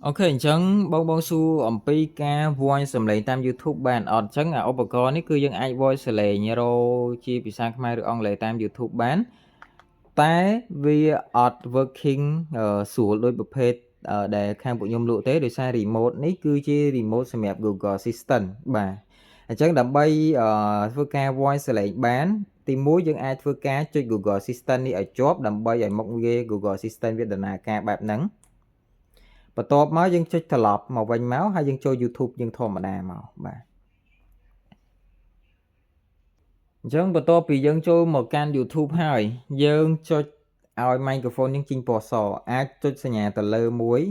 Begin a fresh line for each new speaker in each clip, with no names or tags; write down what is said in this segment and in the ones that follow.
អូខេអញ្ចឹងបងសួរអំពីការ voice សំឡេងតាម YouTube បានអត់អញ្ចឹងឧបករណ៍នេះគឺយើងអាច voice សំឡេងរកជាភាសាខ្មែរឬអង់គ្លេសតាម YouTube បានតែវាអត់ working ស្រួលដូចប្រភេទដែលខាងពួកខ្ញុំលក់ទេដោយសារ remote នេះគឺជា remote សម្រាប់ Google Assistant បាទអញ្ចឹងដើម្បីធ្វើការ voice សំឡេងបានទី1យើងអាចធ្វើការចុច Google Assistant នេះឲ្យជាប់ដើម្បីឲ្យមុខងារ Google Assistant វាដំណើរការបែបហ្នឹងបន្ទាប់មកយើងចុចត្រឡប់មកវិញមកហើយយើងចូល YouTube យើងធម្មតាមកបាទអញ្ចឹងបន្ទាប់ពីយើងចូលមកកាន់ YouTube ហើយយើងចុចឲ្យ microphone យើងចេញពណ៌សអាចចុចសញ្ញាទៅលើមួយ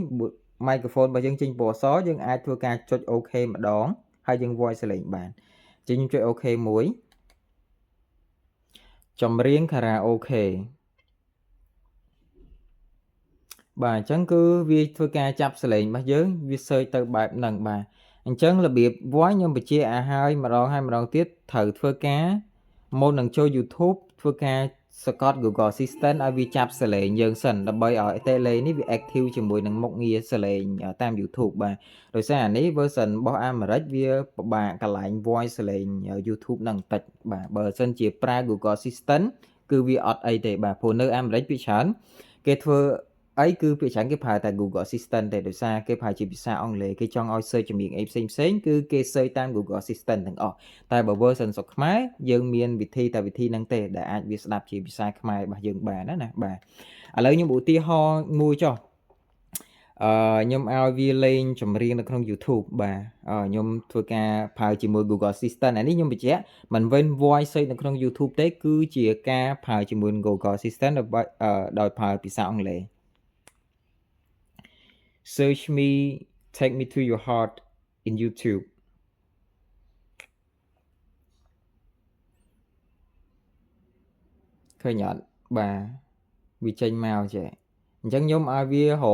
microphone របស់យើងចេញពណ៌សយើងអាចធ្វើការចុច OK ម្ដងហើយយើង voice សលេងបានអញ្ចឹងខ្ញុំចុច OK មួយចម្រៀង karaoke បាទអញ្ចឹងគឺវាធ្វើការចាប់សលេងរបស់យើងវា search ទៅបែបហ្នឹងបាទអញ្ចឹងរបៀប voice ខ្ញុំបញ្ជាក់ឲ្យហើយម្ដងទៀតត្រូវធ្វើការមុននឹងចូល YouTube ធ្វើការសកត់ Google Assistant ឲ្យវាចាប់សលេងយើងសិនដើម្បីឲ្យ tele នេះវា active ជាមួយនឹងមុខងារសលេងតាម YouTube បាទដោយសារអានេះ version របស់អាមេរិកវាពិបាកកន្លែង voice សលេង YouTube ហ្នឹងបន្តិចបាទបើមិនសិនជាប្រើ Google Assistant គឺវាអត់អីទេបាទព្រោះនៅអាមេរិកវាច្រើនគេធ្វើអីគឺភាគច្រើនគេប្រើតែ Google Assistant ទេដោយសារគេប្រើជាភាសាអង់គ្លេសគេចង់ឲ្យ search ចម្រៀងអីផ្សេងគឺគេ search តាម Google Assistant ទាំងអស់តែបើ version ស្រុកខ្មែរយើងមានវិធីហ្នឹងទេដែលអាចវាស្ដាប់ជាភាសាខ្មែររបស់យើងបានណាបាទឥឡូវខ្ញុំឧទាហរណ៍មួយចុះខ្ញុំឲ្យវាលេងចម្រៀងនៅក្នុង YouTube បាទខ្ញុំធ្វើការប្រើជាមួយ Google Assistant អានេះខ្ញុំបញ្ជាក់មិនវិញ voice search នៅក្នុង YouTube ទេគឺជាការប្រើជាមួយ Google Assistant ដោយប្រើភាសាអង់គ្លេស Search me take me to your heart in YouTube ឃើញអត់បាទវាចេញមកចេះអញ្ចឹងខ្ញុំឲ្យវារក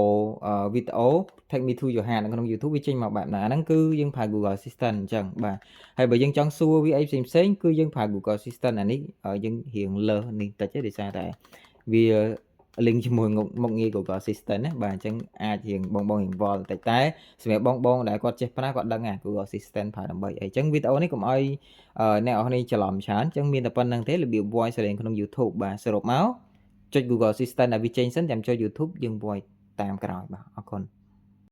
វីដេអូ take me to your heart នៅក្នុង YouTube វាចេញមកបែបណាហ្នឹងគឺយើងប្រើ Google Assistant អញ្ចឹងបាទហើយបើយើងចង់សួរវាអីផ្សេងគឺយើងប្រើ Google Assistant អានេះយើងរៀងលើសនេះតិចទេដោយសារតែវា link ជាមួយមុខងារ Google Assistant ណាបាទអញ្ចឹងអាចរៀងបងរៀងវល់បន្តិចតែសម្រាប់បងដែលគាត់ចេះប្រើគាត់ដឹងណា Google Assistant ប្រើដើម្បីអីអញ្ចឹងវីដេអូនេះកុំឲ្យអ្នកនរគ្នាច្រឡំច្រើនអញ្ចឹងមានតែប៉ុណ្្នឹងទេរបៀប voice សលេងក្នុង YouTube បាទសរុបមកចុច Google Assistant ឲ្យវាចេញសិនចាំចូល YouTube យើង voice តាមក្រោយបាទអរគុណ